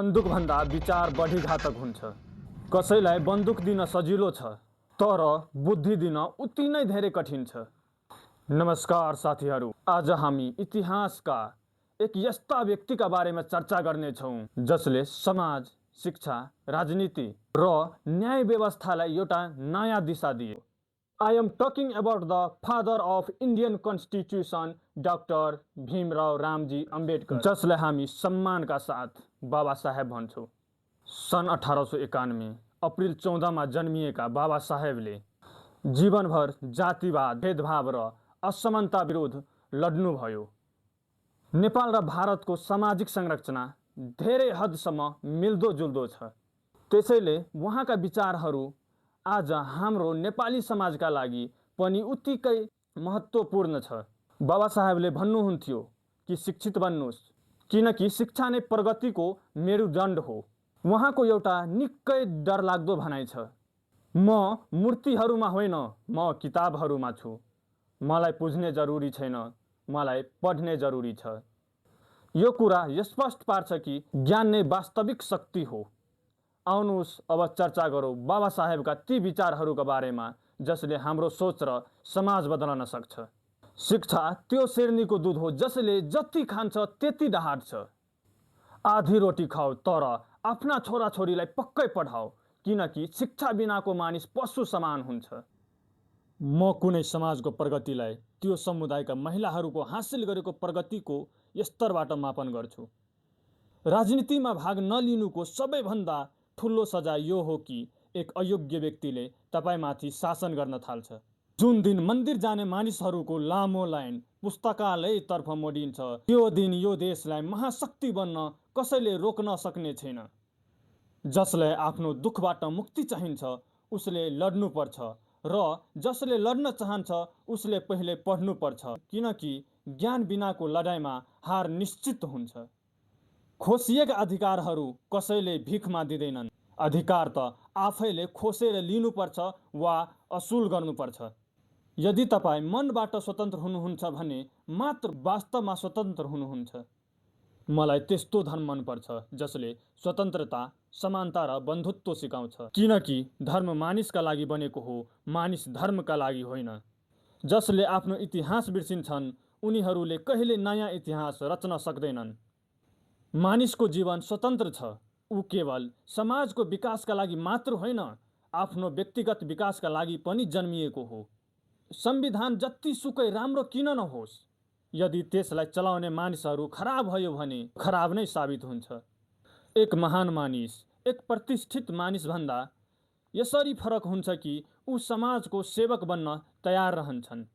बन्दुक भन्दा विचार बढी घातक हुन्छ। कसैलाई बन्दुक दिन सजिलो छ, तर बुद्धि दिन उति नै धेरै कठिन छ। नमस्कार साथीहरू, आज हामी इतिहासका एक यस्ता व्यक्तिका बारेमा चर्चा गर्नेछौँ जसले समाज, शिक्षा, राजनीति र न्याय व्यवस्थालाई एउटा नयाँ दिशा दिए। I am talking about the father of Indian Constitution, Dr. Bhimrao Ramji Ambedkar, जसलाई हामी सम्मानका साथ बाबा साहेब भन्छौँ। सन् 1891 अप्रिल 14 मा जन्मिएका बाबा साहेबले जीवनभर जातिवाद, भेदभाव र असमानता विरुद्ध लड्नुभयो। नेपाल र भारतको सामाजिक संरचना धेरै हदसम्म मिल्दोजुल्दो छ, त्यसैले उहाँका विचारहरू आज हाम्रो नेपाली समाजका लागि पनि उत्तिकै महत्त्वपूर्ण छ। बाबा साहेबले भन्नुहुन्थ्यो कि शिक्षित बन्नुहोस्, किनकि शिक्षा नै प्रगतिको मेरुदण्ड हो। उहाँको एउटा निकै डरलाग्दो भनाइ छ, म मूर्तिहरूमा होइन, म किताबहरूमा छु। मलाई बुझ्ने जरुरी छैन, मलाई पढ्ने जरुरी छ। यो कुरा स्पष्ट पार्छ कि ज्ञान नै वास्तविक शक्ति हो। आउनुहोस् अब चर्चा गरौँ बाबा साहेबका ती विचारहरूका बारेमा जसले हाम्रो सोच र समाज बदल्न सक्छ। शिक्षा त्यो शेर्नीको दुध हो जसले जति खान्छ त्यति डहार्छ। आधी रोटी खाऊ तर आफ्ना छोराछोरीलाई पक्कै पढाऊ, किनकि शिक्षा बिनाको मानिस पशु समान हुन्छ। म कुनै समाजको प्रगतिलाई त्यो समुदायका महिलाहरूको हासिल गरेको प्रगतिको स्तरबाट मापन गर्छु। राजनीतिमा भाग नलिनुको सबैभन्दा ठुलो सजाय यो हो कि एक अयोग्य व्यक्तिले तपाईमाथि शासन गर्न थाल्छ। जुन दिन मन्दिर जाने मानिसहरूको लामो लाइन पुस्तकालयतर्फ मोडिन्छ, त्यो दिन यो देशलाई महाशक्ति बन्न कसैले रोक्न सक्ने छैन। जसलाई आफ्नो दुखबाट मुक्ति चाहिन्छ उसले लड्नुपर्छ, र जसले लड्न चाहन्छ उसले पहिले पढ्नुपर्छ, किनकि ज्ञान बिनाको लडाइँमा हार निश्चित हुन्छ। खोसिएका अधिकारहरू कसैले भिखमा दिँदैनन्। अधिकार त आफैले खोसेर लिनुपर्छ वा असुल गर्नुपर्छ। यदि तपाईँ मनबाट स्वतन्त्र हुनुहुन्छ भने मात्र वास्तवमा स्वतन्त्र हुनुहुन्छ। मलाई त्यस्तो धर्म मनपर्छ जसले स्वतन्त्रता, समानता र बन्धुत्व सिकाउँछ, किनकि धर्म मानिसका लागि बनेको हो, मानिस धर्मका लागि होइन। जसले आफ्नो इतिहास बिर्सिन्छन् उनीहरूले कहिले नयाँ इतिहास रच्न सक्दैनन्। मानिसको जीवन स्वतन्त्र छ, ऊ केवल समाजको विकासका लागि मात्र होइन, आफ्नो व्यक्तिगत विकासका लागि पनि जन्मिएको हो। संविधान जतिसुकै राम्रो किन नहोस्, यदि त्यसलाई चलाउने मानिसहरू खराब भयो भने खराब नै साबित हुन्छ। एक महान मानिस एक प्रतिष्ठित मानिस भन्दा यसरी फरक हुन्छ कि ऊ समाजको सेवक बन्न तयार रहन्छन्।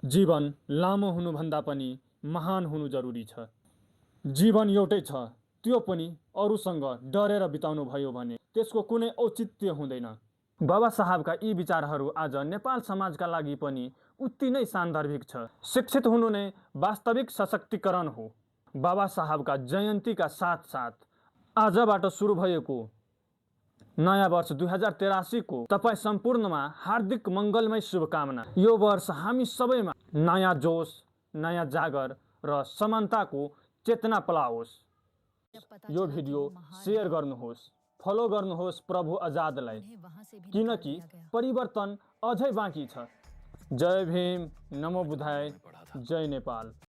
जीवन लामो हुनुभन्दा पनि महान हुनु जरुरी छ। जीवन एउटै छ, त्यो पनि अरूसँग डरेर बिताउनु भयो भने त्यसको कुनै औचित्य हुँदैन। बाबा साहबका यी विचारहरू आज नेपाल समाजका लागि पनि उति नै सान्दर्भिक छ। शिक्षित हुनु नै वास्तविक सशक्तिकरण हो। बाबा साहबका जयन्तीका साथसाथ आजबाट सुरु भएको नयाँ वर्ष 2083 को तपाईँ सम्पूर्णमा हार्दिक मङ्गलमय शुभकामना। यो वर्ष हामी सबैमा नयाँ जोश, नयाँ जागर र समानताको चेतना पलाओस्। यो भिडियो शेयर गर्नुहोस्, फलो गर्नुहोस् प्रभु आजादलाई, किनकि परिवर्तन अझै बाँकी छ। जय भीम, नमो बुद्धाय, जय नेपाल।